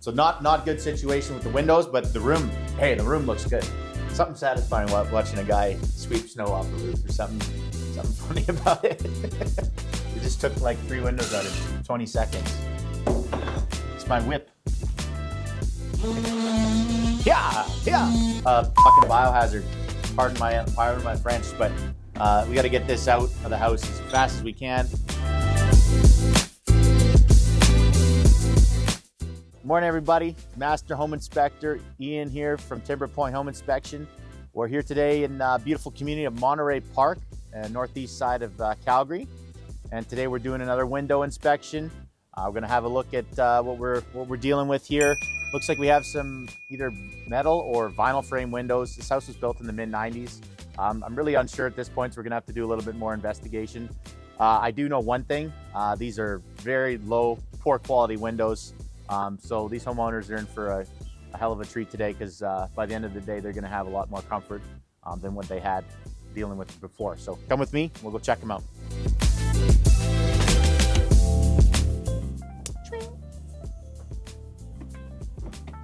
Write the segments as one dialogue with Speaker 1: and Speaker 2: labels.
Speaker 1: So not good situation with the windows, but the room, hey, the room looks good. Something satisfying watching a guy sweep snow off the roof or something funny about it. We just took like 3 windows out in 20 seconds. It's my whip. Yeah. Fucking biohazard. Pardon my French, but we got to get this out of the house as fast as we can. Morning, everybody. Master Home Inspector Ian here from triple-pane Home Inspection. We're here today in beautiful community of Monterey Park, northeast side of Calgary. And today we're doing another window inspection. We're going to have a look at what we're dealing with here. Looks like we have some either metal or vinyl frame windows. This house was built in the mid-90s. I'm really unsure at this point, so we're going to have to do a little bit more investigation. I do know one thing. These are very low, poor quality windows. So these homeowners are in for a hell of a treat today, because by the end of the day, they're going to have a lot more comfort than what they had dealing with before. So come with me, we'll go check them out.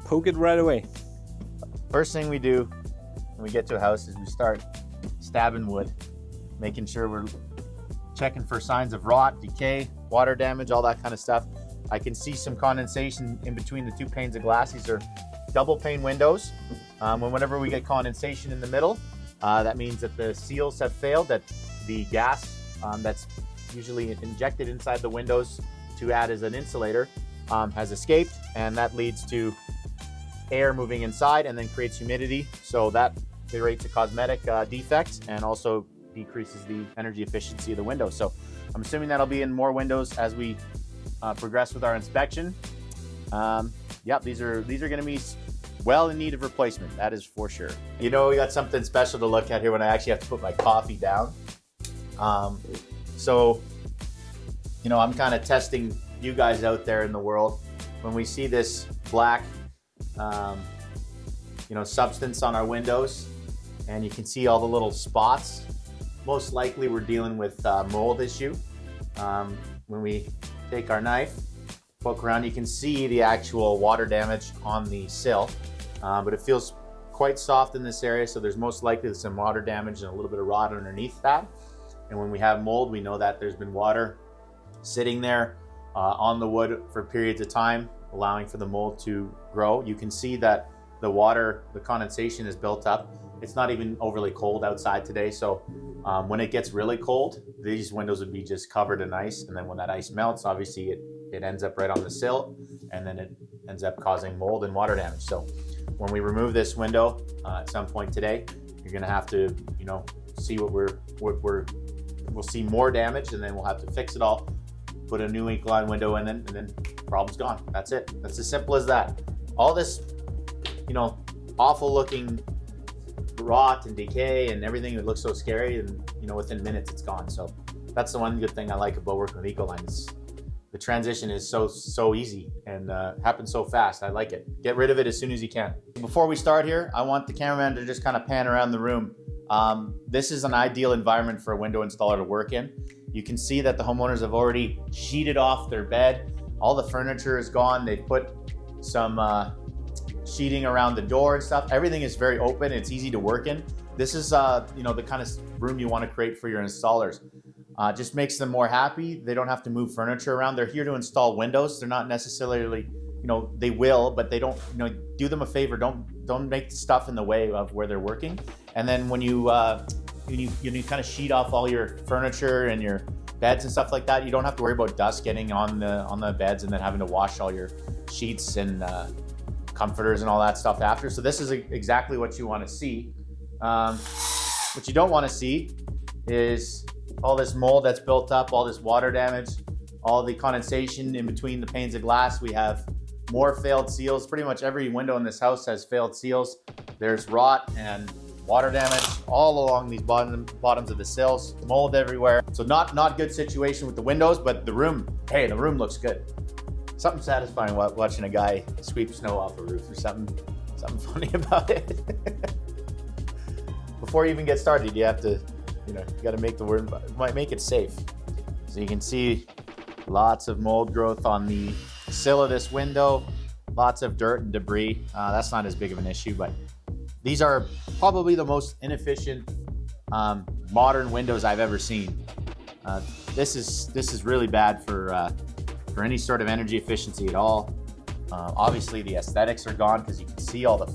Speaker 2: Poke it right away.
Speaker 1: First thing we do when we get to a house is we start stabbing wood, making sure we're checking for signs of rot, decay, water damage, all that kind of stuff. I can see some condensation in between the 2 panes of glass. These are double pane windows. Whenever we get condensation in the middle, that means that the seals have failed, that the gas that's usually injected inside the windows to add as an insulator has escaped, and that leads to air moving inside and then creates humidity. So that creates a cosmetic defect and also decreases the energy efficiency of the window. So I'm assuming that'll be in more windows as we progress with our inspection. Yep, these are going to be well in need of replacement, that is for sure. You know, we got something special to look at here when I actually have to put my coffee down. So, you know, I'm kind of testing you guys out there in the world. When we see this black, you know, substance on our windows, and you can see all the little spots, most likely we're dealing with mold issue. When we take our knife, poke around, you can see the actual water damage on the sill, but it feels quite soft in this area, so there's most likely some water damage and a little bit of rot underneath that. And when we have mold, we know that there's been water sitting there on the wood for periods of time, allowing for the mold to grow. You can see that the water, the condensation is built up. It's not even overly cold outside today, so when it gets really cold, these windows would be just covered in ice, and then when that ice melts, obviously it ends up right on the sill, and then it ends up causing mold and water damage. So when we remove this window at some point today, you're going to have to, you know, see we'll see more damage, and then we'll have to fix it all, put a new Ecoline window in, and then problem's gone. That's it. That's as simple as that. All this, you know, awful looking rot and decay and everything that looks so scary, and you know, within minutes it's gone. So that's the one good thing I like about working with Ecoline, is the transition is so easy and happens so fast. I like it. Get rid of it as soon as you can. Before we start here, I want the cameraman to just kind of pan around the room. This is an ideal environment for a window installer to work in. You can see that the homeowners have already sheeted off their bed. All the furniture is gone. They put some sheeting around the door and stuff. Everything is very open. It's easy to work in. This is you know, the kind of room you want to create for your installers. Just makes them more happy. They don't have to move furniture around. They're here to install windows. They're not necessarily, you know, they will, but they don't, you know, do them a favor. Don't make stuff in the way of where they're working. And then when you kind of sheet off all your furniture and your beds and stuff like that, you don't have to worry about dust getting on the beds and then having to wash all your sheets and comforters and all that stuff after. So this is exactly what you want to see. What you don't want to see is all this mold that's built up, all this water damage, all the condensation in between the panes of glass. We have more failed seals. Pretty much every window in this house has failed seals. There's rot and water damage all along these bottoms of the sills, mold everywhere. So not good situation with the windows, but the room, hey, the room looks good. Something satisfying watching a guy sweep snow off a roof or something funny about it. Before you even get started, you have to, you know, you got to make it safe. So you can see lots of mold growth on the sill of this window. lots of dirt and debris. That's not as big of an issue, but these are probably the most inefficient modern windows I've ever seen. This is really bad for any sort of energy efficiency at all. Obviously the aesthetics are gone because you can see all the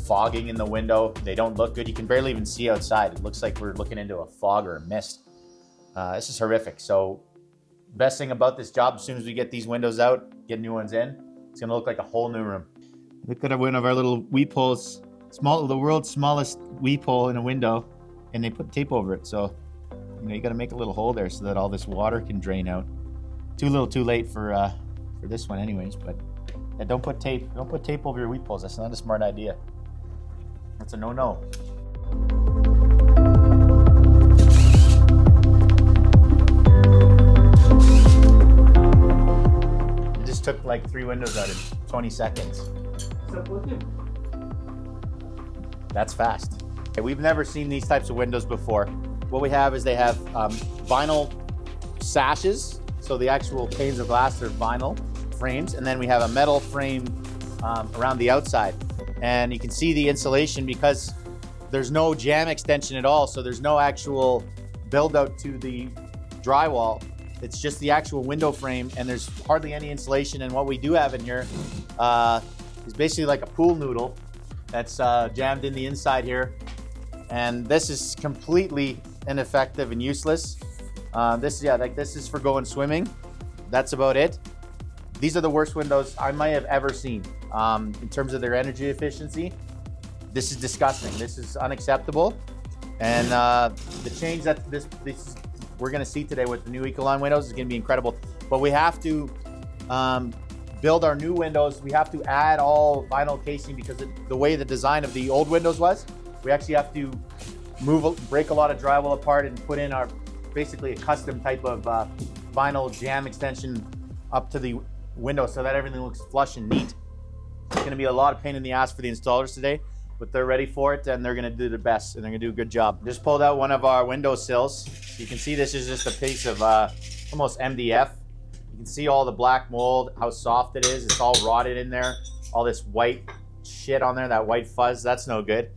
Speaker 1: fogging in the window. They don't look good. You can barely even see outside. It looks like we're looking into a fog or a mist. This is horrific. So best thing about this job, as soon as we get these windows out, get new ones in, it's gonna look like a whole new room. Look at one of our little weep holes. The world's smallest weep hole in a window, and they put tape over it. So, you gotta make a little hole there so that all this water can drain out. Too little, too late for this one, anyways. But yeah, don't put tape over your weep holes. That's not a smart idea. That's a no-no. It just took like 3 windows out in 20 seconds. That's fast. Okay, we've never seen these types of windows before. What we have is they have vinyl sashes. So the actual panes of glass are vinyl frames. And then we have a metal frame around the outside. And you can see the insulation because there's no jamb extension at all. So there's no actual build out to the drywall. It's just the actual window frame, and there's hardly any insulation. And what we do have in here is basically like a pool noodle that's jammed in the inside here. And this is completely ineffective and useless. This is for going swimming. That's about it. These are the worst windows I might have ever seen in terms of their energy efficiency. This is disgusting. This is unacceptable. And the change that we're going to see today with the new Ecoline windows is going to be incredible. But we have to build our new windows. We have to add all vinyl casing because the way the design of the old windows was, we actually have to break a lot of drywall apart and put in basically a custom type of vinyl jamb extension up to the window so that everything looks flush and neat. It's going to be a lot of pain in the ass for the installers today, but they're ready for it and they're going to do their best and they're going to do a good job. Just pulled out one of our window sills. You can see this is just a piece of almost MDF. You can see all the black mold, how soft it is. It's all rotted in there. All this white shit on there, that white fuzz, that's no good.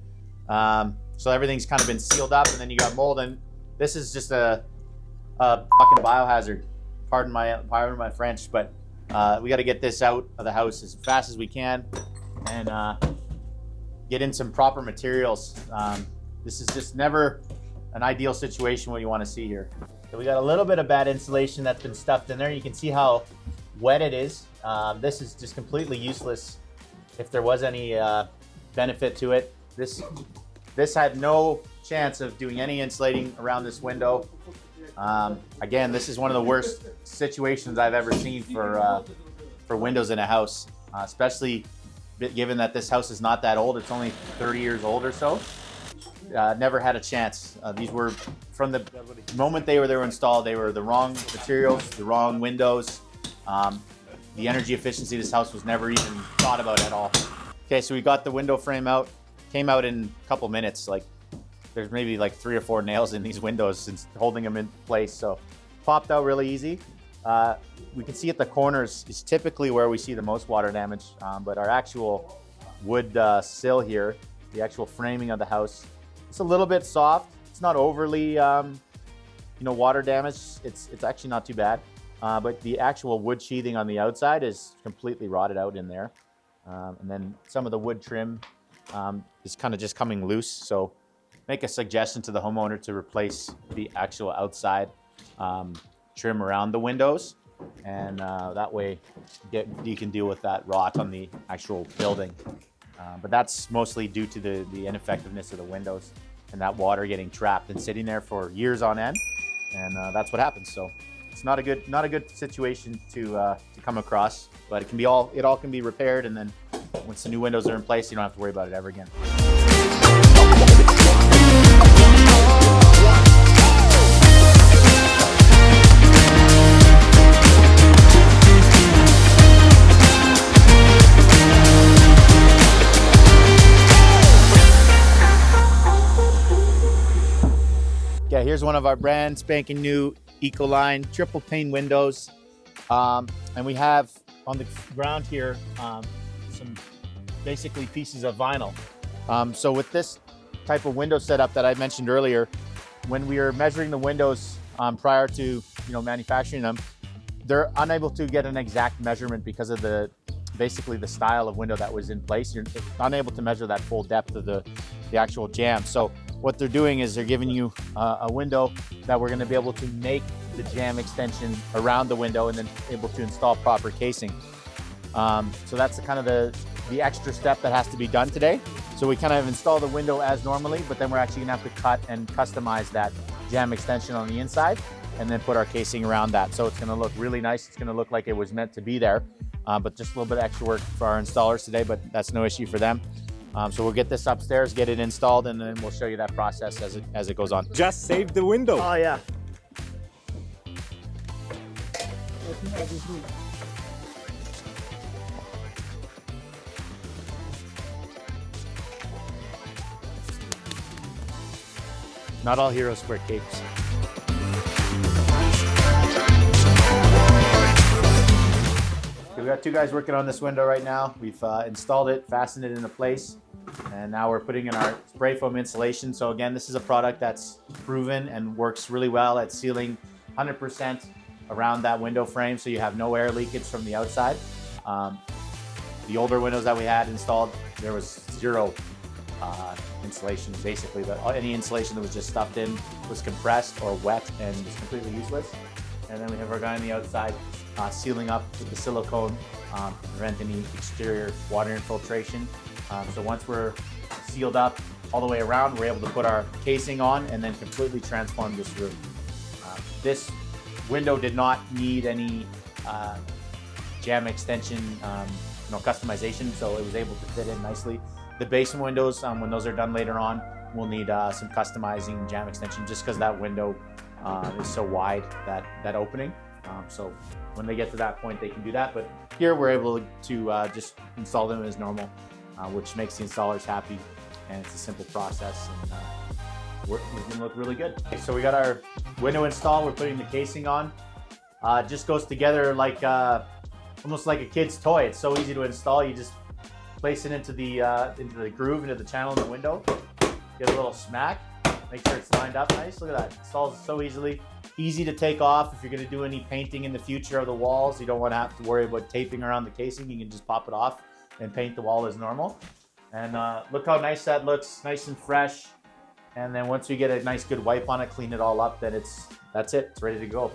Speaker 1: So everything's kind of been sealed up, and then you got mold, and this is just a fucking biohazard. Pardon my French, but we got to get this out of the house as fast as we can and get in some proper materials. This is just never an ideal situation what you want to see here. So we got a little bit of bad insulation that's been stuffed in there. You can see how wet it is. This is just completely useless if there was any benefit to it. This had no chance of doing any insulating around this window. Again, this is one of the worst situations I've ever seen for windows in a house, especially given that this house is not that old. It's only 30 years old or so. Never had a chance. These were, from the moment they were installed, they were the wrong materials, the wrong windows. The energy efficiency of this house was never even thought about at all. Okay, so we got the window frame out. Came out in a couple minutes. Like there's maybe like 3 or 4 nails in these windows since holding them in place. So popped out really easy. We can see at the corners is typically where we see the most water damage. But our actual wood sill here, the actual framing of the house, it's a little bit soft. It's not overly, water damage. It's actually not too bad. But the actual wood sheathing on the outside is completely rotted out in there. And then some of the wood trim is kind of just coming loose. So make a suggestion to the homeowner to replace the actual outside trim around the windows. And that way you can deal with that rot on the actual building. But that's mostly due to the ineffectiveness of the windows and that water getting trapped and sitting there for years on end. And that's what happens. So it's not a good situation to come across, but it all can be repaired. And then once the new windows are in place, you don't have to worry about it ever again. Yeah, here's one of our brand spanking new Ecoline triple pane windows. And we have on the ground here some basically pieces of vinyl. So with this type of window setup that I mentioned earlier, when we were measuring the windows prior to manufacturing them, they're unable to get an exact measurement because of basically the style of window that was in place. You're unable to measure that full depth of the actual jamb. So what they're doing is they're giving you a window that we're going to be able to make the jamb extension around the window and then able to install proper casing. So that's kind of the extra step that has to be done today. So we kind of install the window as normally, but then we're actually going to have to cut and customize that jamb extension on the inside and then put our casing around that. So it's going to look really nice. It's going to look like it was meant to be there, but just a little bit of extra work for our installers today, but that's no issue for them. So we'll get this upstairs, get it installed, and then we'll show you that process as it goes on.
Speaker 2: Just save the window.
Speaker 1: Oh yeah. Not all heroes wear capes. We got two guys working on this window right now. We've installed it, fastened it into place, and now we're putting in our spray foam insulation. So again, this is a product that's proven and works really well at sealing 100% around that window frame, so you have no air leakage from the outside. The older windows that we had installed, there was zero insulation. Basically, any insulation that was just stuffed in was compressed or wet and was completely useless. And then we have our guy on the outside sealing up with the silicone to prevent any exterior water infiltration. So once we're sealed up all the way around, we're able to put our casing on and then completely transform this room. This window did not need any jamb extension customization, so it was able to fit in nicely. The basement windows, when those are done later on, we'll need some customizing jamb extension just because that window is so wide, that opening. So when they get to that point, they can do that. But here we're able to just install them as normal, which makes the installers happy. And it's a simple process, and we're gonna look really good. Okay, so we got our window installed. We're putting the casing on. It just goes together like almost like a kid's toy. It's so easy to install. You just place it into the groove, into the channel in the window. Get a little smack. Make sure it's lined up nice. Look at that. It installs so easily. Easy to take off if you're going to do any painting in the future of the walls. You don't want to have to worry about taping around the casing. You can just pop it off and paint the wall as normal. And look how nice that looks, nice and fresh. And then once we get a nice good wipe on it, clean it all up, then that's it. It's ready to go.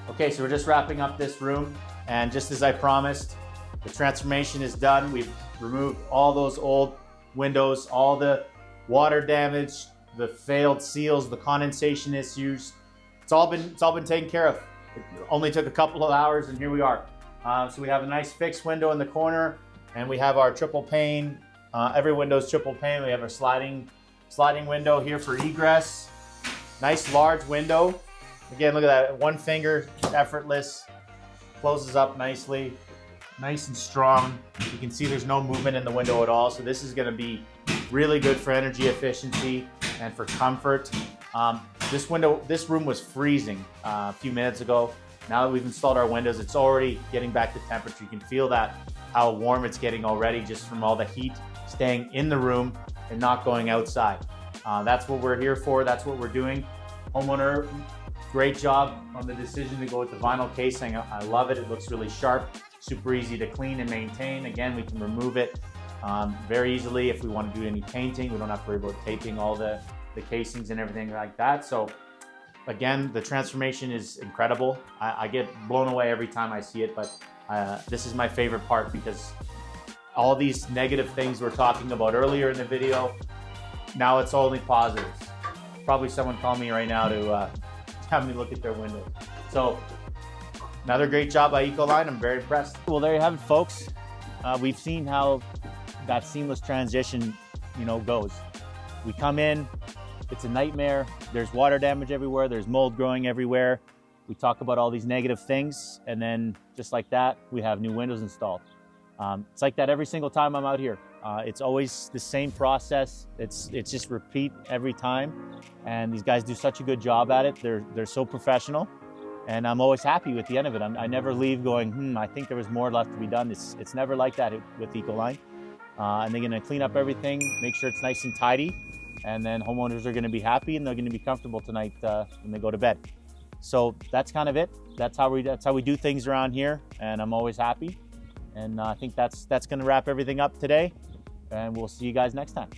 Speaker 1: Okay, so we're just wrapping up this room, and just as I promised, the transformation is done. We've removed all those old windows, all the water damage, the failed seals, the condensation issues. It's all been taken care of. It only took a couple of hours, and here we are. So we have a nice fixed window in the corner, and we have our triple pane. Every window is triple pane. We have our sliding window here for egress. Nice large window. Again, look at that, one finger, effortless, closes up nicely, nice and strong. You can see there's no movement in the window at all, so this is gonna be really good for energy efficiency and for comfort. This room was freezing a few minutes ago. Now that we've installed our windows, it's already getting back to temperature. You can feel how warm it's getting already just from all the heat staying in the room and not going outside. That's what we're here for, that's what we're doing. Homeowner, great job on the decision to go with the vinyl casing. I love it. It looks really sharp, super easy to clean and maintain. Again, we can remove it very easily if we want to do any painting. We don't have to worry about taping all the casings and everything like that. So again, the transformation is incredible. I get blown away every time I see it, but this is my favorite part because all these negative things we're talking about earlier in the video, now it's only positives. Probably someone called me right now to have me look at their windows. So another great job by Ecoline. I'm very impressed. Well, there you have it, folks. We've seen how that seamless transition, goes. We come in, it's a nightmare. There's water damage everywhere. There's mold growing everywhere. We talk about all these negative things, and then just like that, we have new windows installed. It's like that every single time I'm out here. It's always the same process. It's just repeat every time. And these guys do such a good job at it. They're so professional. And I'm always happy with the end of it. I never leave going, I think there was more left to be done. It's never like that with Ecoline. And they're gonna clean up everything, make sure it's nice and tidy. And then homeowners are gonna be happy and they're gonna be comfortable tonight when they go to bed. So that's kind of it. That's how we do things around here. And I'm always happy. And I think that's gonna wrap everything up today. And we'll see you guys next time.